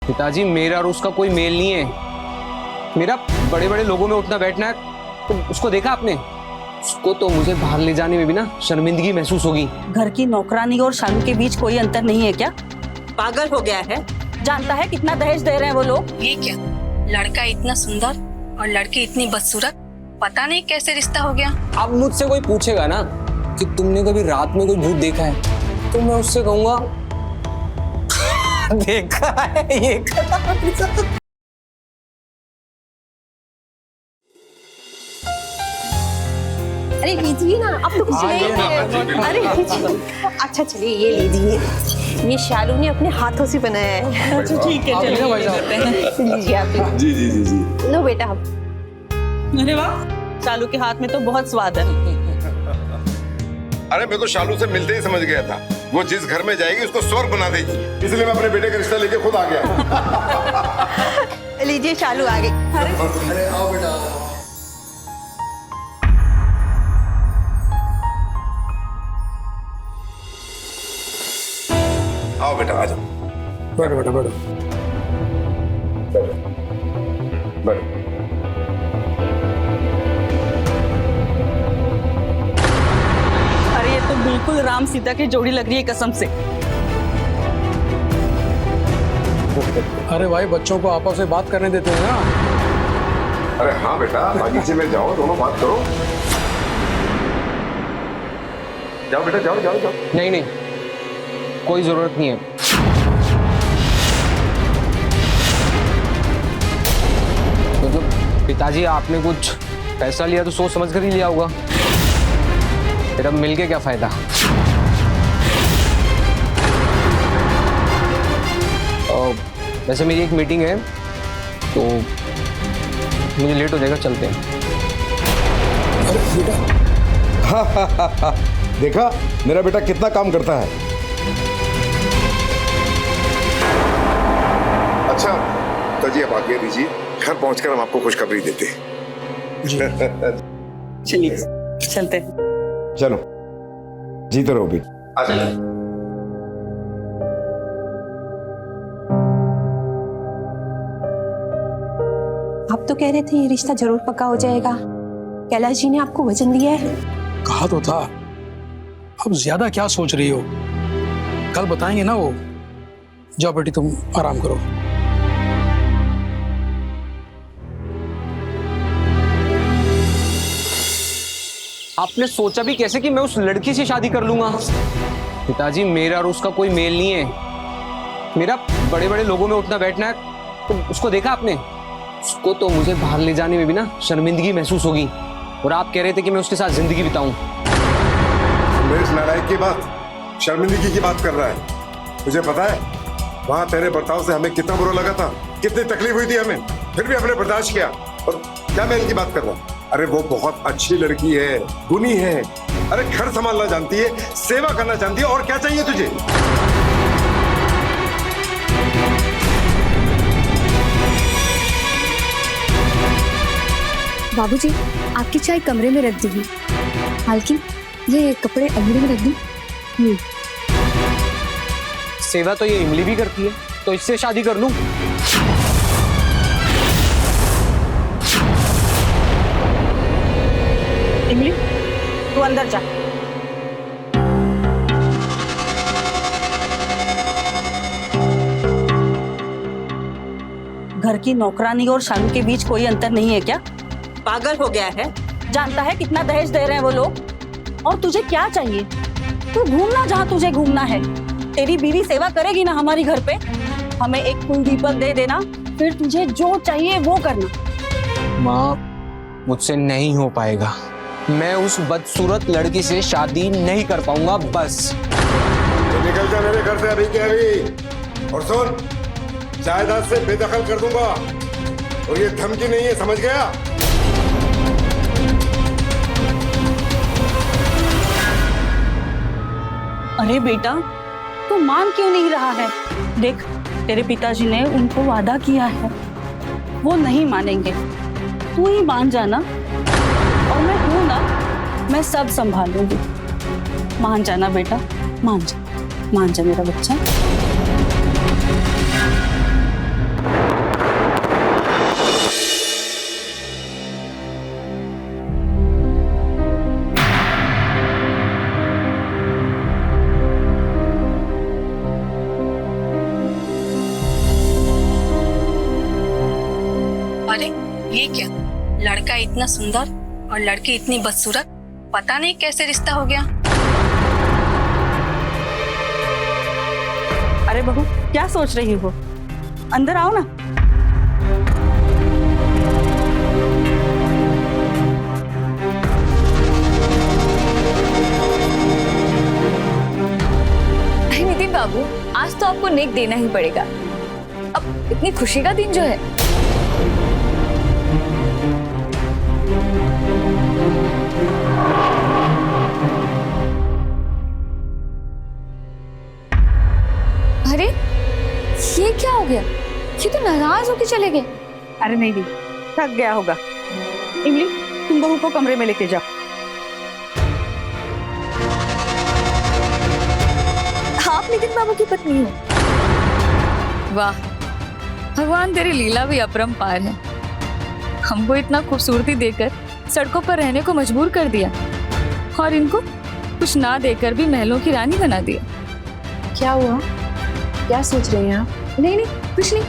पिताजी, मेरा और उसका कोई मेल नहीं है। मेरा बड़े बड़े लोगों में उठना बैठना है। तो उसको देखा आपने? उसको तो मुझे बाहर ले जाने में भी ना शर्मिंदगी महसूस होगी। घर की नौकरानी और शालू के बीच कोई अंतर नहीं है क्या? पागल हो गया है। जानता है कितना दहेज दे रहे हैं वो लोग। ये क्या, लड़का इतना सुंदर और लड़की इतनी बदसूरत, पता नहीं कैसे रिश्ता हो गया। अब मुझसे कोई पूछेगा ना कि तुमने कभी रात में कोई भूत देखा है, तो मैं उससे कहूंगा देखा है ये। अरे लीजिए ना, अब तो कुछ नहीं है। अरे अच्छा चलिए ये लीजिए, ये शालू ने अपने हाथों से बनाया है। अच्छा ठीक है, चलिए लीजिए आप। जी जी जी जी। लो बेटा। अरे वाह, शालू के हाथ में तो बहुत स्वाद है। अरे मैं तो शालू से मिलते ही समझ गया था, वो जिस घर में जाएगी उसको स्वर्ग बना देगी, इसलिए मैं अपने बेटे का रिश्ता लेके खुद आ गया। लीजिए शालू आ गई। अरे आओ बेटा। आओ बेटा, आ जाओ। बैठो बेटा, बैठो बैठो बैठो। अरे ये तो बिल्कुल राम सीता की जोड़ी लग रही है कसम से। अरे भाई, बच्चों को आपस में बात करने देते हैं ना। अरे हाँ बेटा, बागीचे में जाओ, दोनों बात करो। जाओ बेटा, जाओ जाओ जाओ। नहीं नहीं, कोई जरूरत नहीं है। मतलब पिताजी, आपने कुछ पैसा लिया तो सोच समझ कर ही लिया होगा, फिर अब मिलके क्या फायदा। वैसे मेरी एक मीटिंग है तो मुझे लेट हो जाएगा, चलते हैं। देखा मेरा बेटा कितना काम करता है। अच्छा तो जी, अब आगे दीजिए, घर पहुंचकर हम आपको खुशखबरी देते हैं। चलिए चलते हैं। चलो, जीते रहो भी। आप तो कह रहे थे ये रिश्ता जरूर पक्का हो जाएगा। कैलाश जी ने आपको वचन दिया है। कहा तो था, अब ज्यादा क्या सोच रही हो, कल बताएंगे ना वो। जाओ बेटी, तुम आराम करो। आपने सोचा भी कैसे कि मैं उस लड़की से शादी कर लूंगा? पिताजी, मेरा और उसका कोई मेल नहीं है। मेरा बड़े बड़े लोगों में उठना बैठना है। तो उसको देखा आपने? उसको तो मुझे बाहर ले जाने में भी ना शर्मिंदगी महसूस होगी। और आप कह रहे थे कि मैं उसके साथ जिंदगी बिताऊं। मेरे इस नालायक की बात शर्मिंदगी की बात कर रहा है। तुझे पता है वहां तेरे बर्ताव से हमें कितना बुरा लगा था, कितनी तकलीफ हुई थी हमें, फिर भी हमने बर्दाश्त किया। और क्या मैं इनकी बात कर रहा हूँ? अरे वो बहुत अच्छी लड़की है, गुनी है। अरे घर संभालना जानती है, सेवा करना जानती है, और क्या चाहिए तुझे? बाबूजी, आपकी चाय कमरे में रख दी। हालांकि ये कपड़े अलमीरे में रख दी। सेवा तो ये इमली भी करती है, तो इससे शादी कर लूं। इमली, तू अंदर जा। घर की नौकरानी और शालू के बीच कोई अंतर नहीं है क्या? पागल हो गया है। जानता है कितना दहेज दे रहे हैं वो लोग। और तुझे क्या चाहिए? तू घूमना जहाँ तुझे घूमना है। तेरी बीवी सेवा करेगी ना हमारी घर पे। हमें एक कुल दीपक दे देना, फिर तुझे जो चाहिए वो करना। माँ, मुझसे नहीं हो पाएगा। मैं उस बदसूरत लड़की से शादी नहीं कर पाऊंगा, बस। तो निकल जा मेरे घर से अभी के अभी। और सुन, जायदाद से बेदखल कर दूंगा, और ये धमकी नहीं है, समझ गया? अरे बेटा, तू मान क्यों नहीं रहा है? देख, तेरे पिताजी ने उनको वादा किया है, वो नहीं मानेंगे। तू ही मान जाना, और मैं हूं ना, मैं सब संभाल लूंगी। मान जाना बेटा, मान जा मेरा बच्चा। अरे ये क्या, लड़का इतना सुंदर और लड़की इतनी बदसूरत, पता नहीं कैसे रिश्ता हो गया। अरे बहू, क्या सोच रही हो? अंदर आओ ना। नितिन बाबू, आज तो आपको नेक देना ही पड़ेगा। अब इतनी खुशी का दिन जो है। अरे ये क्या हो गया? ये तो नाराज होके चले गए। अरे नहीं नहीं, थक गया होगा। इमली, तुम बहू को कमरे में लेके जाओ। आप नितिन बाबू की पत्नी हो? वाह, भगवान तेरी लीला भी अपरंपार है। हमको इतना खूबसूरती देकर सड़कों पर रहने को मजबूर कर दिया और इनको कुछ ना देकर भी महलों की रानी बना दिया। क्या हुआ? क्या सोच रहे हैं आप? नहीं नहीं, कुछ नहीं।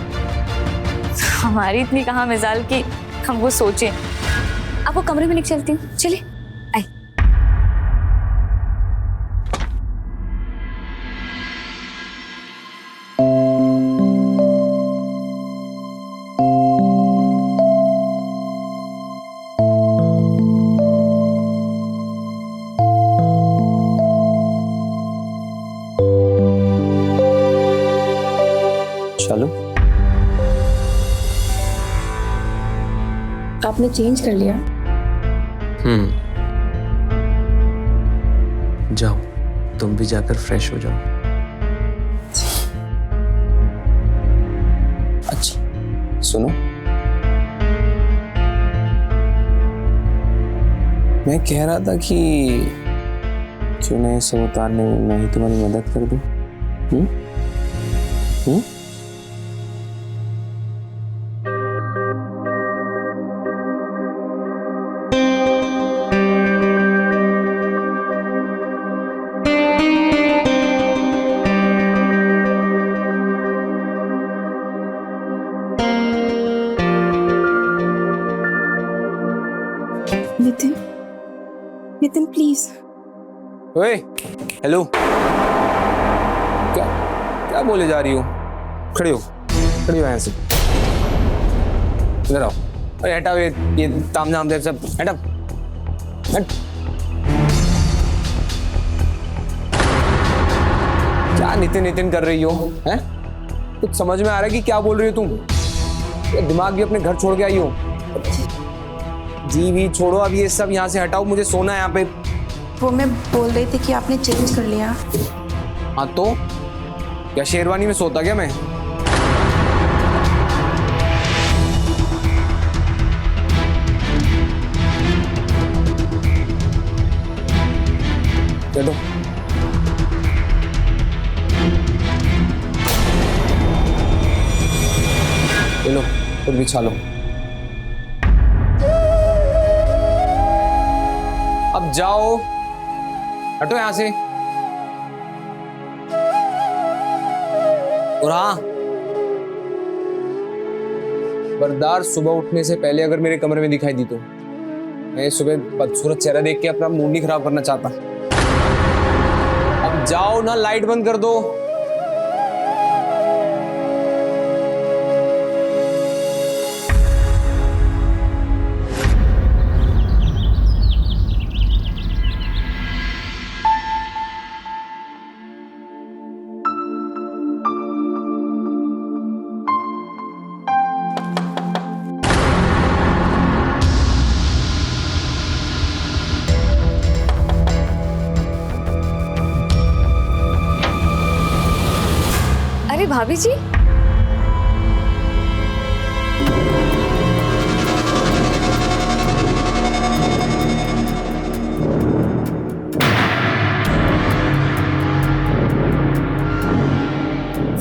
हमारी इतनी कहाँ मिजाल की हम वो सोचे। आपको कमरे में लेके चलती हूँ, चलिए। आए। चलो। आपने चेंज कर लिया? जाओ, तुम भी जाकर फ्रेश हो जाओ। अच्छा सुनो, मैं कह रहा था कि क्यों नहीं सब उतारने में मैं ही तुम्हारी मदद कर दूं? नितिन, नितिन प्लीज। ओए, हेलो। क्या क्या बोले जा रही हो? खड़ी हो यहाँ से। इधर आओ। अरे हटाओ ये ताम झाम दे सब, हटाओ। हट। क्या नितिन नितिन कर रही हो? हैं? कुछ समझ में आ रहा है कि क्या बोल रही हो तुम? ये दिमाग भी अपने घर छोड़ के आई हो? जी भी छोड़ो, अब ये सब यहाँ से हटाओ, मुझे सोना है यहाँ पे। वो मैं बोल रही थी कि आपने चेंज कर लिया। हाँ तो क्या शेरवानी में सोता क्या मैं? बैठो। लो, खुद बिछा लो। अब जाओ, हटो यहां से। और हाँ, बरदार, सुबह उठने से पहले अगर मेरे कमरे में दिखाई दी तो मैं सुबह बदसूरत चेहरा देख के अपना मूड नहीं खराब करना चाहता। अब जाओ ना, लाइट बंद कर दो। अरे भाभी जी,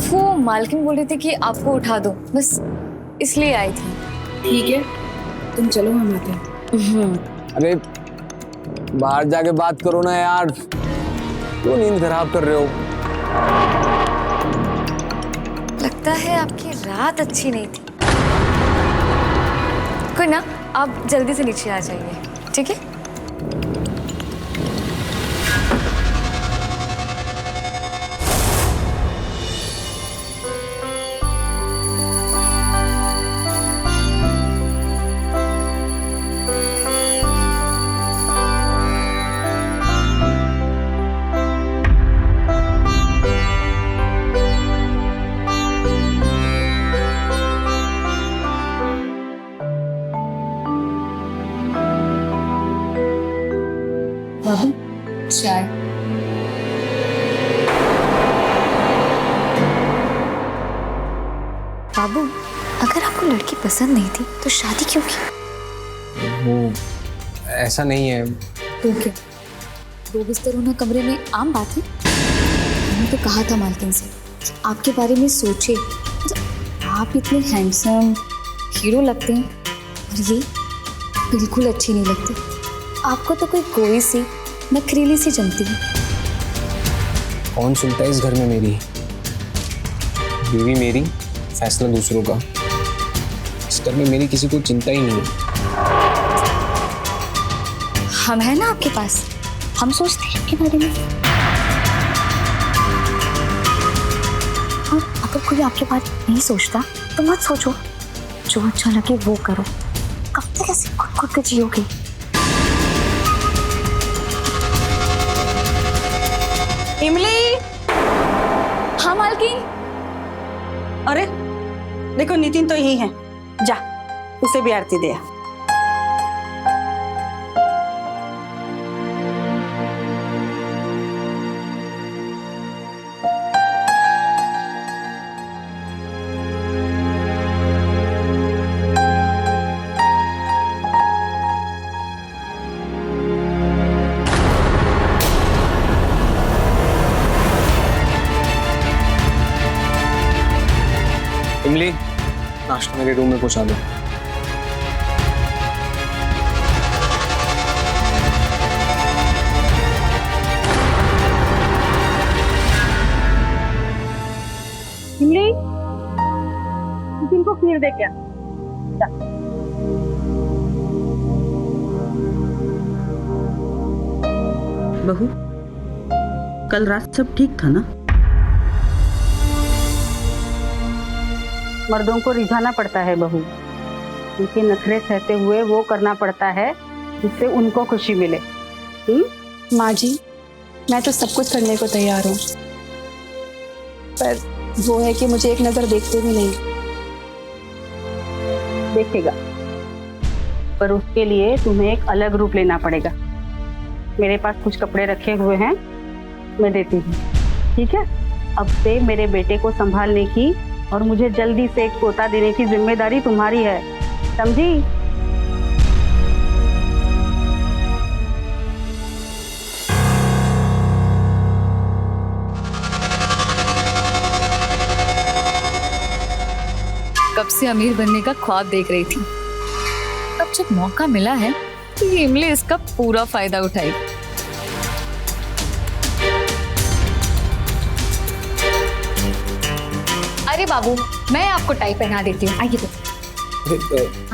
वो मालकिन बोल रही थी कि आपको उठा दो, बस इसलिए आई थी। ठीक है, तुम चलो, हम आते हैं। अरे बाहर जाके बात करो ना यार, क्यों नींद खराब कर रहे हो? लगता है आपकी रात अच्छी नहीं थी। कोई ना, आप जल्दी से नीचे आ जाइए, ठीक है? बाबू चाय। बाबू, अगर आपको लड़की पसंद नहीं थी तो शादी क्यों की? वो ऐसा नहीं है। तो क्या, 2 बिस्तर होना कमरे में आम बात है? मैंने तो कहा था मालकिन से कि आपके बारे में सोचे, मतलब आप इतने हैंडसम हीरो लगते हैं और ये बिल्कुल अच्छी नहीं लगती। आपको तो कोई गोई सी नखरीली सी जमती है। कौन सुनता है इस घर में मेरी? बीवी मेरी, फैसला दूसरों का। इस घर में मेरी किसी को चिंता ही नहीं है। हम हैं ना आपके पास, हम सोचते हैं आपके बारे में। और अगर कोई आपके बारे में नहीं सोचता तो मत सोचो, जो अच्छा लगे वो करो। कब तक ऐसे खुद के जियोगे? इमली, हाँ मालकिन। अरे देखो नितिन तो यही है, जा उसे भी आरती दे आ। इमली, नाश्ता मेरे रूम में पहुंचा दो। इमली, नितिन को खीर दे क्या? बहू, कल रात सब ठीक था ना? मर्दों को रिझाना पड़ता है बहू, उनके नखरे सहते हुए वो करना पड़ता है जिससे उनको खुशी मिले। माँ जी, मैं तो सब कुछ करने को तैयार हूँ, पर वो है कि मुझे एक नजर देखते भी नहीं। देखेगा, पर उसके लिए तुम्हें एक अलग रूप लेना पड़ेगा। मेरे पास कुछ कपड़े रखे हुए हैं, मैं देती हूँ, ठीक है? अब से मेरे बेटे को संभालने की और मुझे जल्दी से एक पोता देने की जिम्मेदारी तुम्हारी है, समझी? कब से अमीर बनने का ख्वाब देख रही थी, अब जब मौका मिला है तो ये इमली इसका पूरा फायदा उठाई। अरे बाबू, मैं आपको टाई पहना देती हूँ, आइए तो,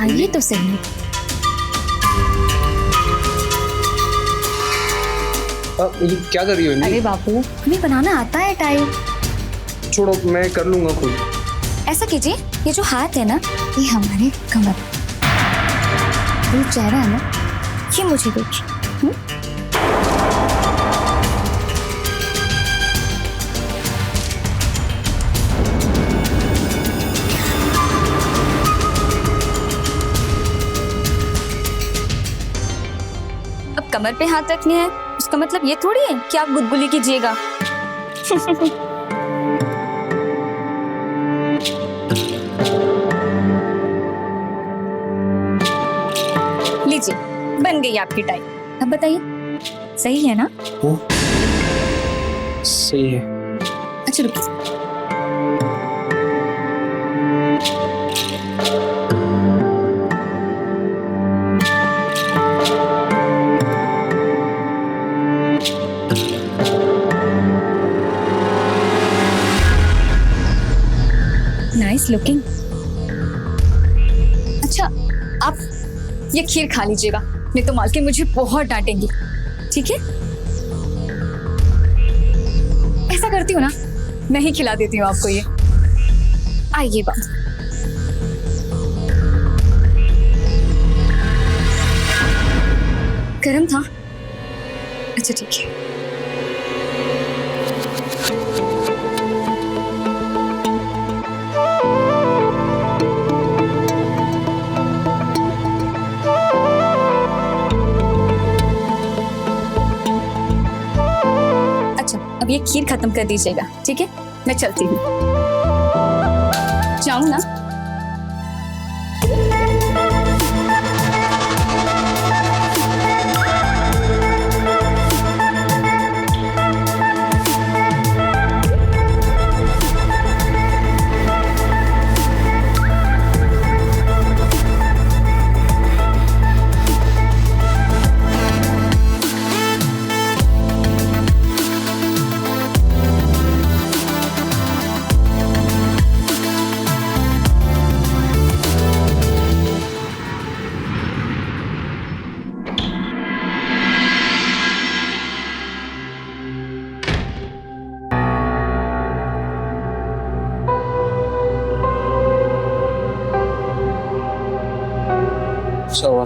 आइए तो सही। ये क्या कर रही हो इमली? अरे बाबू, हमें बनाना आता है टाई। छोड़ो, मैं कर लूंगा खुद। ऐसा कीजिए, ये जो हाथ है ना, ये हमारे कमर, ये चेहरा है ना, ये मुझे देखिए। अब कमर पे हाथ रखने हैं, उसका मतलब ये थोड़ी है कि आप गुदगुली कीजिएगा। लीजिए, बन गई आपकी टाई। अब बताइए, सही है ना? सही है। अच्छा रुकिए, नाइस लुकिंग। अच्छा, आप ये खीर खा लीजिएगा, नहीं तो मालकिन मुझे बहुत डांटेंगी, ठीक है? ऐसा करती हूँ ना, मैं ही खिला देती हूँ आपको ये। आइए बात। गरम था? अच्छा ठीक है। अच्छा अब ये खीर खत्म कर दीजिएगा, ठीक है? मैं चलती हूँ। जाऊँ ना?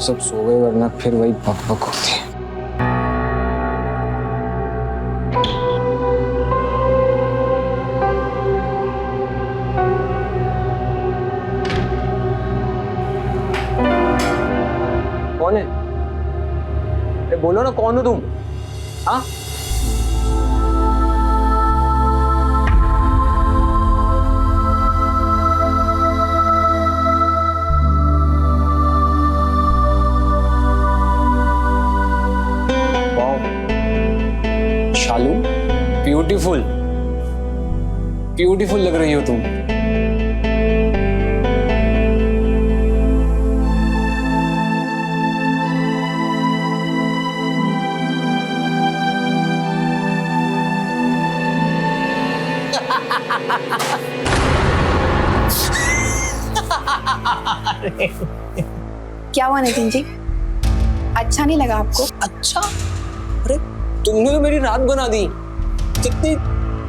सब सो गए, वरना फिर वही बक बक होती है। कौन है? बोलो ना, कौन हो तुम? हाँ? शालू, ब्यूटीफुल ब्यूटीफुल लग रही हो तुम। क्या हुआ नितिन जी, अच्छा नहीं लगा आपको? अच्छा, अरे तुमने तो मेरी रात बना दी। कितनी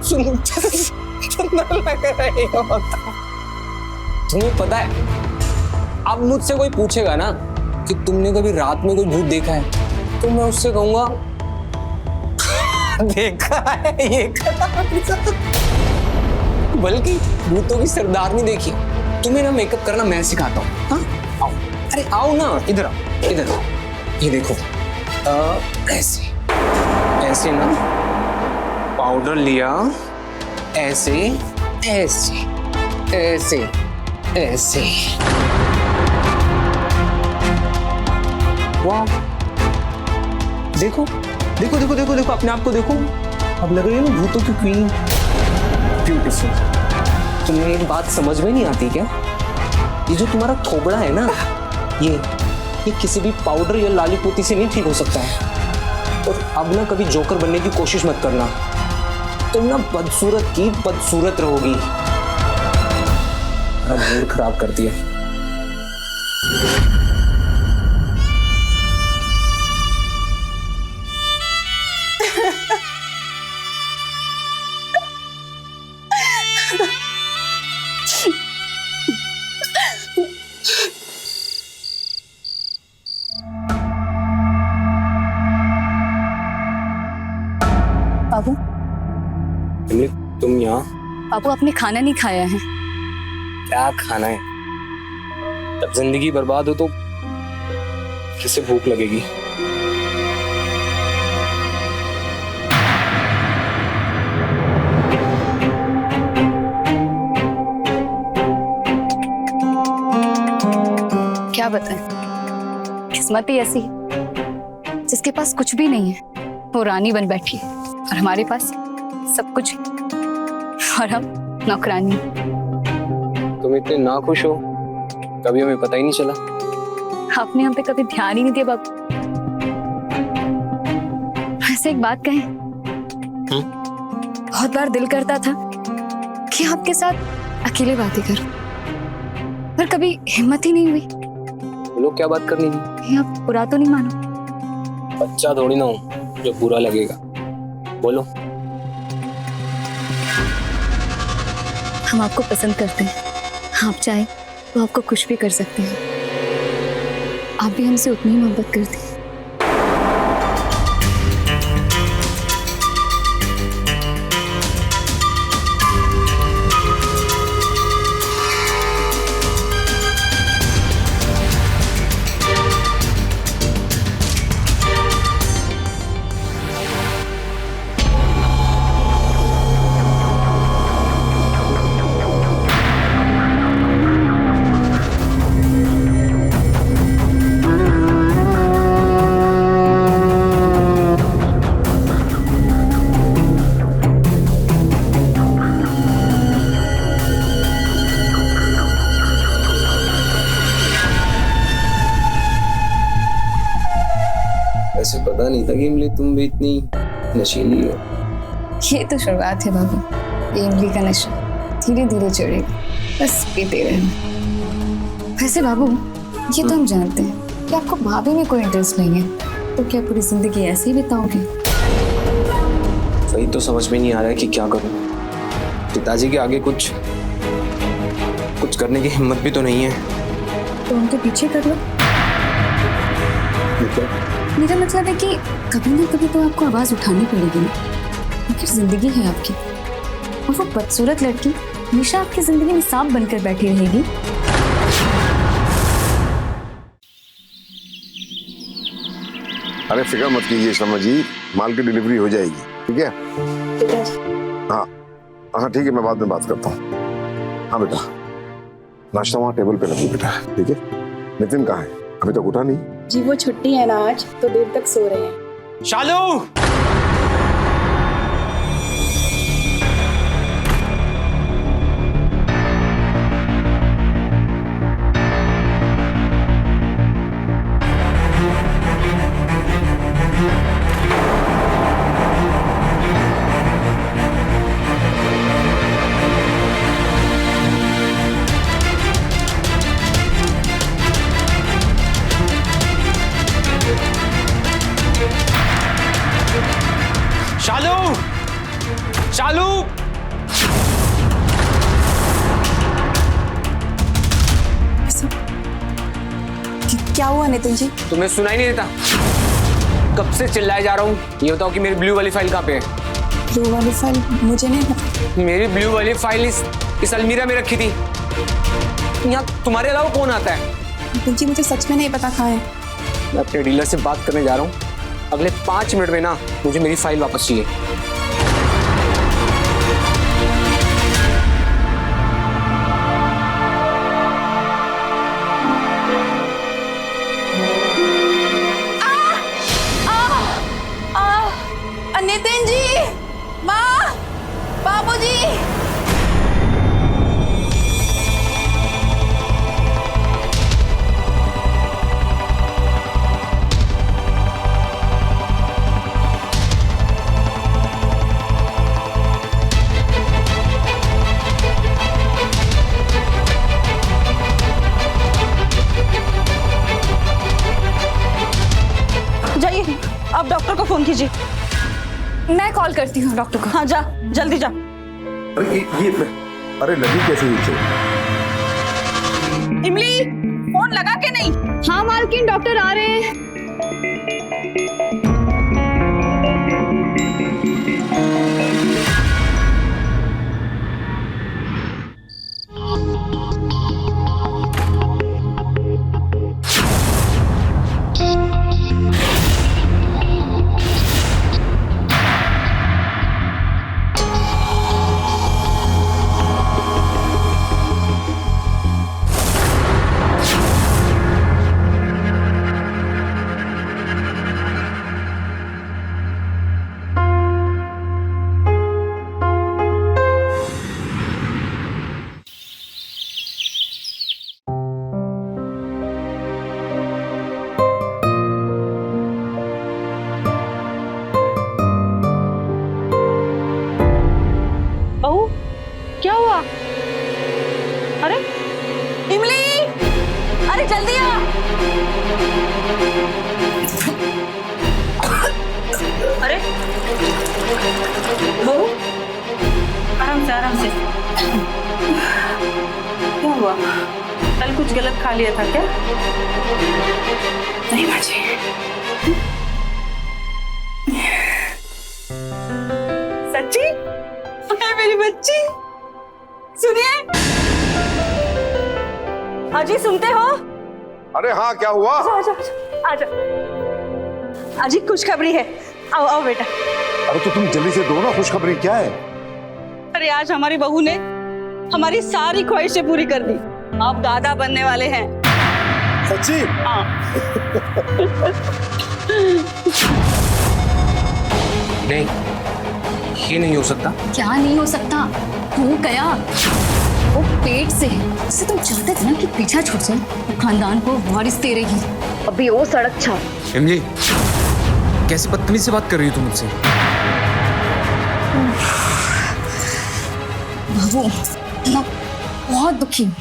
सुंदर लग रही हो। तुम्हें पता है, अब मुझसे कोई पूछेगा ना कि तुमने कभी रात में कोई भूत देखा है, तो मैं उससे कहूंगा देखा है ये। बल्कि भूतों की सरदारनी देखी। तुम्हें ना मेकअप करना मैं सिखाता हूँ। हाँ आओ, अरे आओ ना, इधर आओ, इधर आओ। ये देखो, ऐसे ऐसे ना, पाउडर लिया, ऐसे ऐसे ऐसे ऐसे। वाह, देखो देखो देखो देखो देखो, अपने आप को देखो। अब लग रही है ना भूतों की क्वीन। ब्यूटीफुल। तुम्हें एक बात समझ में नहीं आती क्या? ये जो तुम्हारा थोबड़ा है ना, ये किसी भी पाउडर या लाली पोती से नहीं ठीक हो सकता है। और अब ना कभी जोकर बनने की कोशिश मत करना। तुम ना बदसूरत की बदसूरत रहोगी। मूड खराब करती है। बाबू, तुम यहाँ? बाबू आपने खाना नहीं खाया है। क्या खाना है? जब जिंदगी बर्बाद हो तो किसे भूख लगेगी? क्या बताएं, किस्मत ही ऐसी है, जिसके पास कुछ भी नहीं है वो रानी बन बैठी है, और हमारे पास सब कुछ, और हम नौकरानी। तुम इतने ना खुश हो, कभी हमें पता ही नहीं चला। आपने हम पे कभी ध्यान ही नहीं दिया बाबू। ऐसे एक बात कहें, बहुत बार दिल करता था कि आपके साथ अकेले बातें करूं, पर कभी हिम्मत ही नहीं हुई। बोलो क्या बात करनी थी? कहीं आप बुरा तो नहीं मानो? बच्चा थोड़ी ना हूँ जो बुरा लगेगा। बोलो। हम आपको पसंद करते हैं, आप चाहे तो आपको खुश भी कर सकते हैं। आप भी हमसे उतनी ही मोहब्बत करते हैं। ऐसे पता नहीं था कि इमली तुम भी इतनी नशीली हो। ये तो शुरुआत है बाबू, ये इमली का नशा धीरे धीरे चढ़ेगा, बस पीते रहना। वैसे बाबू, ये तो हम जानते हैं कि आपको भाभी में कोई इंटरेस्ट नहीं है, तो क्या पूरी जिंदगी ऐसे ही बिताओगे? वही तो समझ में नहीं आ रहा है कि क्या करूं। पिताजी के आगे कुछ करने की हिम्मत भी तो नहीं है। तो उनके पीछे कर लो। मेरा मतलब है कि कभी ना कभी तो आपको आवाज उठानी पड़ेगी ना, आखिर जिंदगी है आपकी। और वो बदसूरत लड़की हमेशा आपकी जिंदगी में सांप बनकर बैठी रहेगी। अरे फिक्र मत कीजिए शर्मा जी, माल की डिलीवरी हो जाएगी, ठीक है? हाँ हाँ ठीक है, मैं बाद में बात करता हूँ। हाँ बेटा, नाश्ता वहाँ टेबल पे रखो बेटा, ठीक है? नितिन कहाँ है? अभी तक उठा नहीं? जी वो छुट्टी है ना आज, तो देर तक सो रहे हैं। शालू! शालू! शालू! क्या हुआ नितिन जी? तुम्हें सुनाई नहीं देता? कब से चिल्लाए जा रहा हूँ। ये बताओ कि मेरी ब्लू वाली फाइल कहाँ पे है? ब्लू वाली फाइल मुझे नहीं पता। मेरी ब्लू वाली फाइल इस अलमीरा में रखी थी। यहाँ तुम्हारे अलावा कौन आता है? नितिन जी मुझे सच में नहीं पता कहाँ है। मैं अपने डीलर से बात करने जा रहा हूँ। अगले 5 मिनट में ना मुझे मेरी फाइल वापस चाहिए। नितिन जी, माँ, बाबूजी। जाइए, आप डॉक्टर को फोन कीजिए। मैं कॉल करती हूँ डॉक्टर को। हाँ जा, जल्दी जा। अरे लगी कैसे नीचे? इमली, फोन लगा के नहीं? हाँ मालकिन, डॉक्टर आ रहे हैं। क्या हुआ? अरे इमली, अरे जल्दी आ। आराम से। क्या हुआ? कल कुछ गलत खा लिया था क्या? नहीं माँ जी। सच्ची? अरे मेरी बच्ची, सुनिए। अजी सुनते हो? अरे हाँ, क्या हुआ? आजा आजा। अजी खुशखबरी है, आओ आओ बेटा। अरे तो तुम जल्दी से दो ना खुशखबरी, क्या है? अरे आज हमारी बहू ने हमारी सारी ख्वाहिशें पूरी कर दी। आप दादा बनने वाले हैं। सच्ची? हाँ। नहीं, ये नहीं हो सकता। क्या नहीं हो सकता? हो गया। वो पेट से जिसे तुम चाहते थे ना कि पीछा छूट जाए, वो खानदान को वारिस दे रही। अभी वो सड़क छाप। इमली, कैसे बदतमीज से बात कर रही हो तुम मुझसे? बाबू, मैं बहुत दुखी हूँ।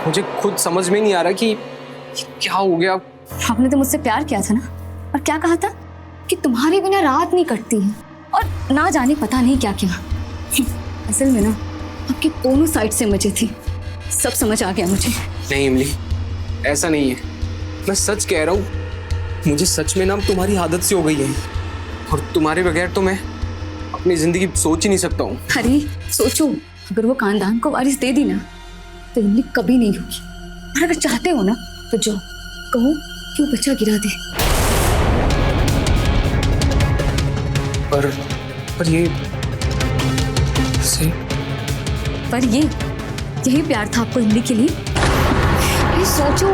मुझे खुद समझ में नहीं आ रहा कि क्या हो गया। आपने तो मुझसे प्यार किया था ना, और क्या कहा था कि तुम्हारे बिना रात नहीं कटती है, और ना जाने पता नहीं क्या क्या। असल में ना आपकी दोनों साइड से मजे थी। सब समझ आ गया मुझे। नहीं इमली, ऐसा नहीं है। मैं सच कह रहा हूँ, मुझे सच में ना तुम्हारी आदत सी हो गई है, और तुम्हारे बगैर तो मैं अपनी जिंदगी सोच ही नहीं सकता हूँ। अरे सोचो, अगर वो खानदान को वारिस दे दी ना तो इमली कभी नहीं होगी। और अगर चाहते हो ना तो जाओ, कहो कि वो बच्चा गिरा दे। पर ये सही। पर यही प्यार था आपको इमली के लिए? अरे सोचो,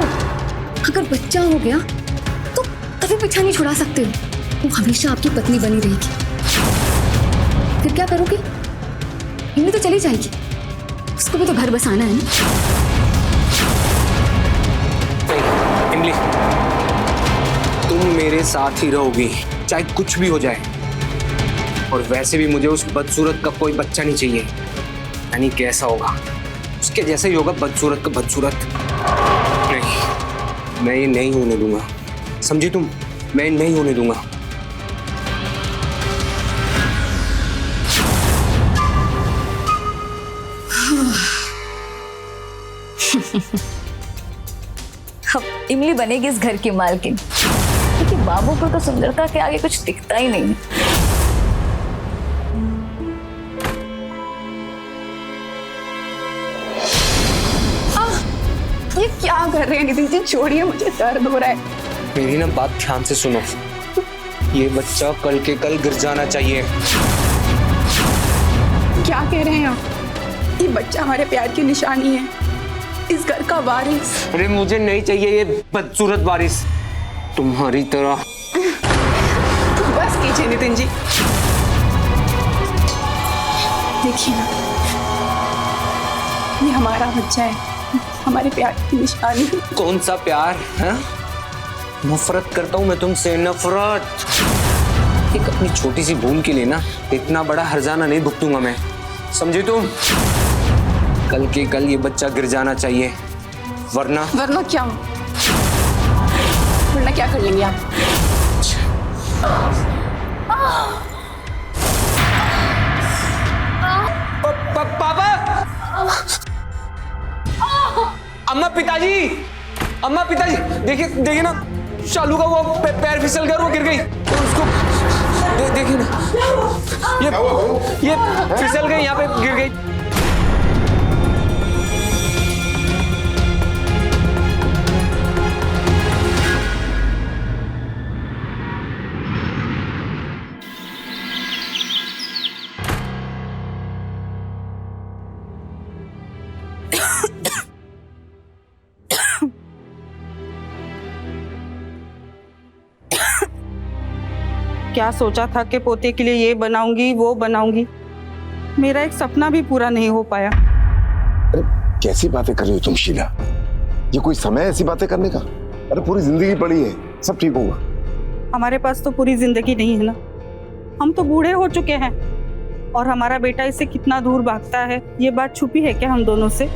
अगर बच्चा हो गया तो कभी पीछा नहीं छुड़ा सकते हो। वो हमेशा आपकी पत्नी बनी रहेगी। फिर क्या करोगे? इमली तो चली जाएगी, उसको भी तो घर बसाना है ना। नहीं इमली, तुम मेरे साथ ही रहोगी चाहे कुछ भी हो जाए। और वैसे भी मुझे उस बदसूरत का कोई बच्चा नहीं चाहिए। यानी कैसा होगा, उसके जैसा ही होगा, बदसूरत का बदसूरत। नहीं, मैं ये नहीं होने दूंगा, समझी तुम? मैं नहीं होने दूंगा। अब इमली बनेगी इस घर की मालकिन, क्योंकि बाबू को तो सुंदरता के आगे कुछ दिखता ही नहीं। ये क्या कर रहे हैं नितिन जी? छोड़िए, मुझे दर्द हो रहा है। मेरी ना बात ध्यान से सुनो। ये बच्चा कल के कल गिर जाना चाहिए। क्या कह रहे हैं आप? ये बच्चा हमारे प्यार की निशानी है, इस घर का वारिस। अरे मुझे नहीं चाहिए ये बदसूरत वारिस तुम्हारी तरह। बस कीजिए नितिन जी, देखिए ना, ये हमारा बच्चा है, हमारे प्यार की निशानी। कौन सा प्यार है? नफरत करता हूं मैं तुमसे, नफरत। एक अपनी छोटी सी भूल के लिए ना इतना बड़ा हर्जाना नहीं भुगतूंगा मैं, समझे तुम? कल के कल ये बच्चा गिर जाना चाहिए, वरना क्या? वरना क्या कर लेंगे आप? पापा, अम्मा, पिताजी, अम्मा, पिताजी, देखिए देखिए ना, शालू का वो पैर फिसल गया, वो गिर गई। तो उसको देखिए ना, ये फिसल गई, यहाँ पे गिर गई। क्या सोचा था कि पोते के लिए ये बनाऊंगी वो बनाऊंगी, मेरा एक सपना भी पूरा नहीं हो पाया। अरे कैसी बातें कर रही हो तुम शीला? ये कोई समय है ऐसी बातें करने का? अरे पूरी जिंदगी पड़ी है, सब ठीक होगा। हमारे पास तो पूरी जिंदगी नहीं है ना, हम तो बूढ़े हो चुके हैं, और हमारा बेटा इससे कितना दूर भागता है, ये बात छुपी है क्या हम दोनों से?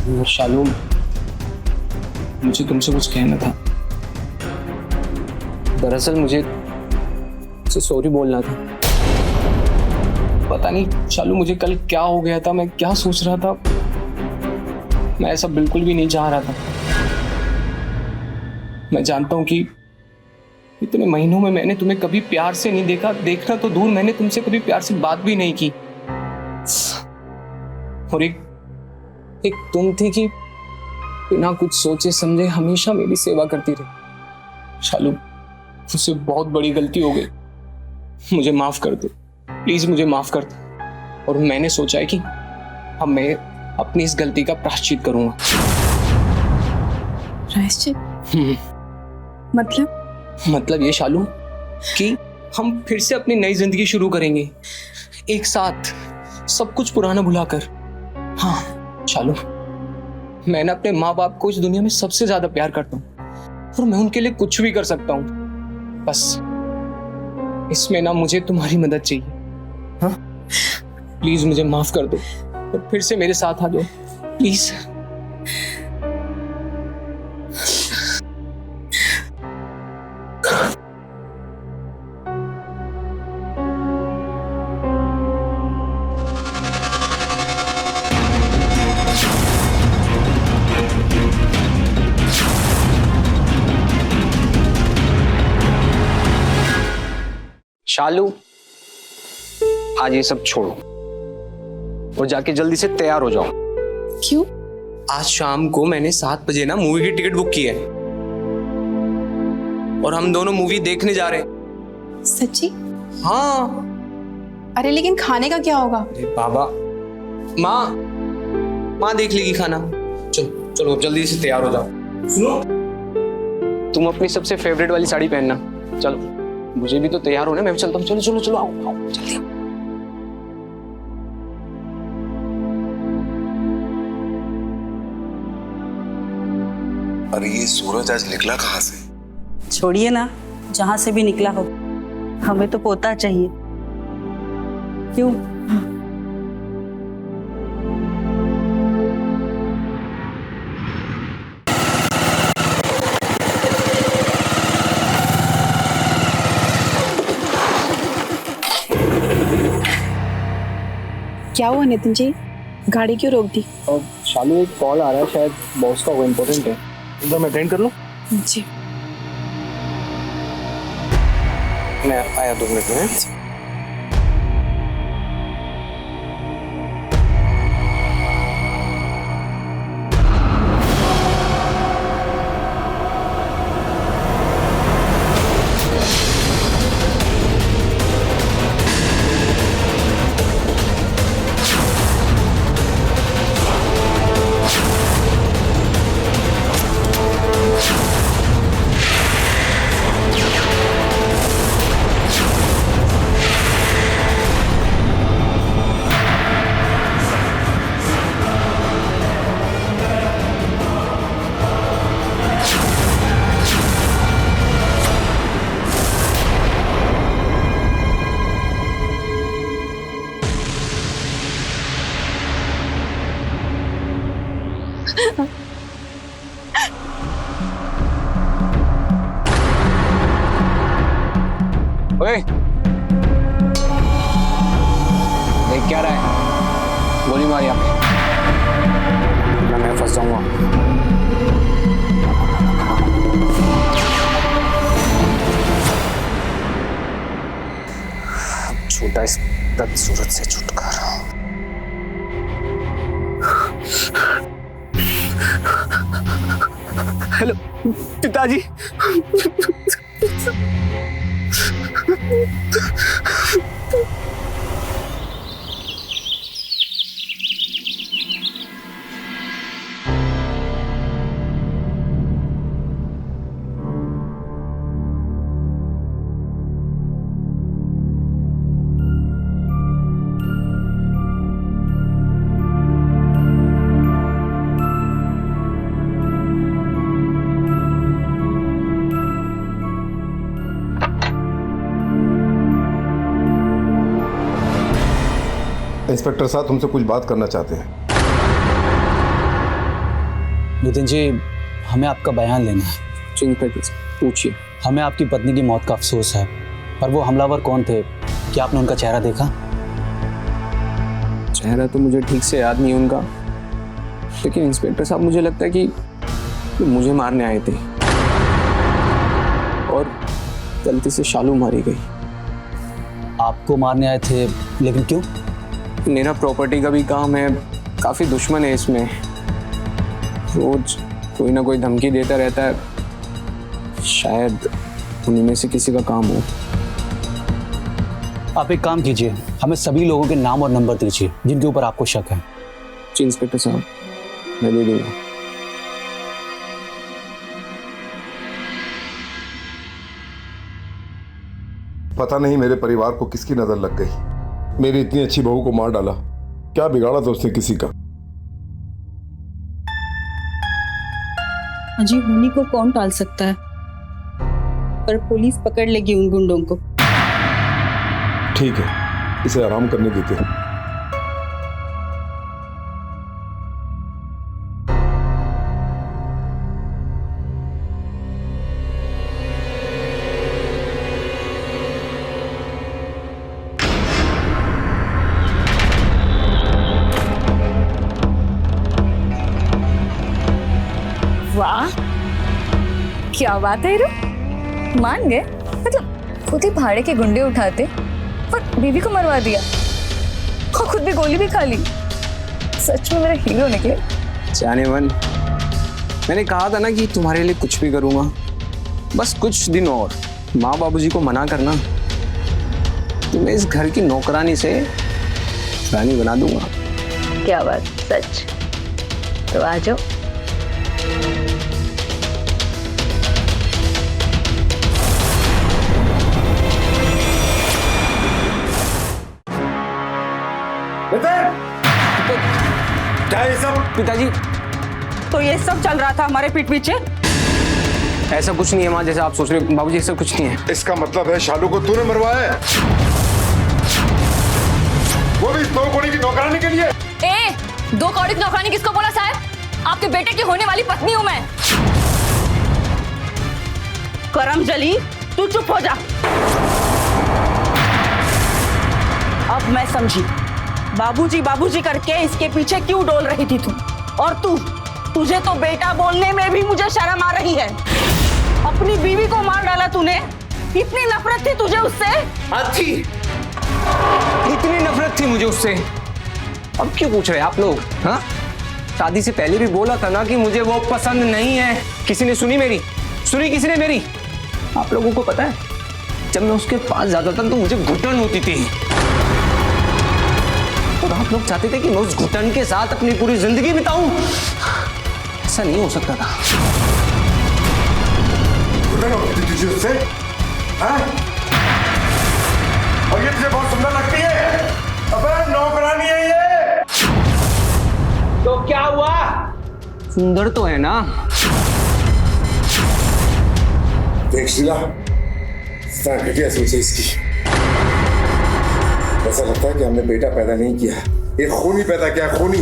शालू, मुझे तुमसे कुछ कहना था। दरअसल मुझे सॉरी बोलना था। पता नहीं शालू मुझे कल क्या हो गया था, मैं क्या सोच रहा था, मैं ऐसा बिल्कुल भी नहीं चाह रहा था। मैं जानता हूं कि इतने महीनों में मैंने तुम्हें कभी प्यार से नहीं देखा, देखना तो दूर, मैंने तुमसे कभी प्यार से बात भी नहीं की। और एक तुम थी कि बिना कुछ सोचे समझे हमेशा मेरी सेवा करती रही। शालू, मुझसे बहुत बड़ी गलती हो गई, मुझे माफ कर दो, प्लीज मुझे माफ कर दो। और मैंने सोचा है कि अब मैं अपनी इस गलती का प्रायश्चित करूंगा। प्रायश्चित? मतलब ये शालू कि हम फिर से अपनी नई जिंदगी शुरू करेंगे, एक साथ, सब कुछ पुराना भुलाकर। हाँ शालू, मैं ना अपने माँ बाप को इस दुनिया में सबसे ज्यादा प्यार करता हूँ और मैं उनके लिए कुछ भी कर सकता हूँ। बस इसमें ना मुझे तुम्हारी मदद चाहिए। हाँ, प्लीज मुझे माफ कर दो और फिर से मेरे साथ आ जाओ, प्लीज। शालू, आज ये सब छोड़ो और जाके जल्दी से तैयार हो जाओ। क्यों? आज शाम को मैंने 7 बजे ना मूवी की टिकट बुक की है और हम दोनों मूवी देखने जा रहे हैं। सच्ची? हाँ। अरे लेकिन खाने का क्या होगा? अरे बाबा, माँ देख लेगी खाना। चलो चलो जल्दी से तैयार हो जाओ। सुनो, तुम अपनी सबसे फेवरेट वाली साड़ी पहनना। चलो, मुझे भी तो तैयार होना, मैं भी चलता हूँ। चलो चलो चलो, आओ आओ जल्दी आओ। अरे ये सूरज आज निकला कहाँ से? छोड़िए ना, जहां से भी निकला हो, हमें तो पोता चाहिए। क्यों? क्या हुआ नितिन जी, गाड़ी क्यों रोक दी? शालू, एक कॉल आ रहा है, शायद बॉस का, वो इम्पोर्टेंट है। एक बार मैं अटेंड कर लूं? जी। मैं आया 2 मिनट में। ओए, देख क्या रहा है? गोली मार यहाँ पे, मैं फंस जाऊंगा। छूटा इस बदसूरत से छुटकारा। हेलो पिताजी। इंस्पेक्टर साहब तुमसे कुछ बात करना चाहते हैं। नितिन जी, हमें आपका बयान लेना है। जी इंस्पेक्टर पूछिए। हमें आपकी पत्नी की मौत का अफसोस है, पर वो हमलावर कौन थे? क्या आपने उनका चेहरा देखा? चेहरा तो मुझे ठीक से याद नहीं उनका, लेकिन इंस्पेक्टर साहब मुझे लगता है कि वो मुझे मारने आए थे और गलती से शालू मारी गई। आपको मारने आए थे, लेकिन क्यों? मेरा प्रॉपर्टी का भी काम है, काफ़ी दुश्मन है इसमें, रोज कोई ना कोई धमकी देता रहता है, शायद उन्हीं में से किसी का काम हो। आप एक काम कीजिए, हमें सभी लोगों के नाम और नंबर दीजिए जिनके ऊपर आपको शक है। जी इंस्पेक्टर साहब, मैं दे दूंगा। पता नहीं मेरे परिवार को किसकी नजर लग गई, मेरी इतनी अच्छी बहू को मार डाला। क्या बिगाड़ा था उसने किसी का? अजी, होनी को कौन टाल सकता है, पर पुलिस पकड़ लेगी उन गुंडों को। ठीक है, इसे आराम करने देते हैं। वाह, क्या बात है हीरो, मान गए। मतलब खुद ही भाड़े के गुंडे उठाते पर बीवी को मरवा दिया और खुद भी गोली भी खा ली। सच में मेरा हीरो निकले। जाने मन, मैंने कहा था ना कि तुम्हारे लिए कुछ भी करूंगा, बस कुछ दिन और माँ बाबूजी को मना करना, तुम्हें इस घर की नौकरानी से रानी बना दूंगा। क्या बात, सच? तो आ जाओ। क्या ये सब? पिताजी, तो ये सब चल रहा था हमारे पीठ पीछे? ऐसा कुछ नहीं है माँ, जैसा आप सोच रहे हो। बाबूजी, ऐसा कुछ नहीं है। इसका मतलब है शालू को तूने मरवाया है, वो भी इस दो कौड़ी की नौकरानी के लिए। ए, दो कौड़ी की नौकरानी किसको बोला साहब? आपके बेटे की होने वाली पत्नी हूं मैं। करम जली, तू चुप हो जा। अब मैं समझी बाबूजी बाबूजी करके इसके पीछे क्यों डोल रही थी तू। और तुझे तो बेटा बोलने में भी मुझे शर्म आ रही है। अपनी बीवी को मार डाला तूने, इतनी नफरत थी तुझे उससे? थी, इतनी नफरत थी मुझे उससे। अब क्यों पूछ रहे आप लोग? हाँ, शादी से पहले भी बोला था ना कि मुझे वो पसंद नहीं है। किसी ने सुनी मेरी? सुनी किसी ने मेरी? आप लोगों को पता है, जब मैं उसके पास जाता था तो मुझे घुटन होती थी, और आप लोग चाहते थे कि मैं उस घुटन के साथ अपनी पूरी जिंदगी बिताऊं। ऐसा नहीं हो सकता था। घुटन होती थी तुझे उससे? हाँ? और ये तुझे बहुत सुंदर लगती है? अबे नौकरानी है ये। तो क्या हुआ? सुंदर तो है ना। देख शीला, घटिया सोच है इसकी। ऐसा लगता है कि हमने बेटा पैदा नहीं किया, एक खूनी पैदा किया, खूनी।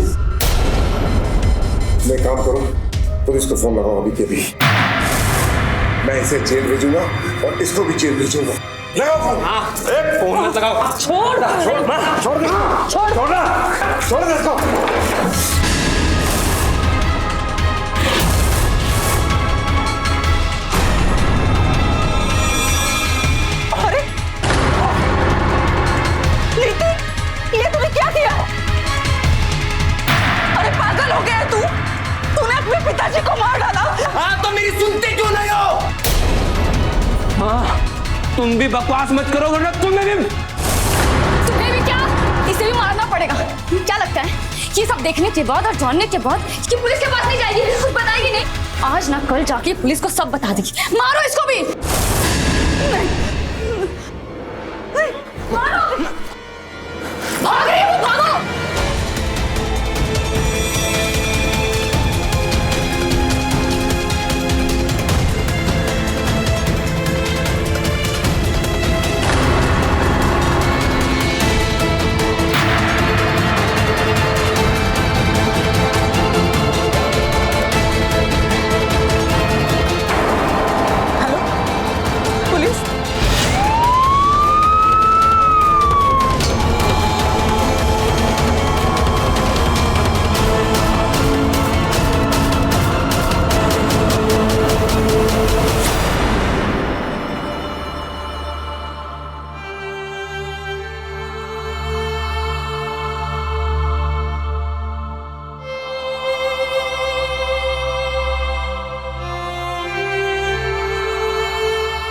मैं काम करूं, पुलिस को फोन लगाओ अभी के भी। मैं इसे जेल भेजूंगा और इसको भी जेल भेजूंगा। लगाओ फोन। हाँ, फोन मत लगाओ। छोड़ छोड़ दे इसको। अरे नीति, ये तूने क्या किया? अरे पागल हो गया तू? तूने अपने पिताजी को मार डाला। हाँ, तो मेरी सुनते क्यों नहीं हो? हाँ, तुम भी बकवास मत करो वरना तुम्हें भी क्या इसे भी मारना पड़ेगा। क्या लगता है ये सब देखने के बाद और जानने के बाद कि पुलिस के पास नहीं जाएगी, कुछ बताएगी नहीं? आज ना कल जाके पुलिस को सब बता देगी। मारो इसको भी। नहीं,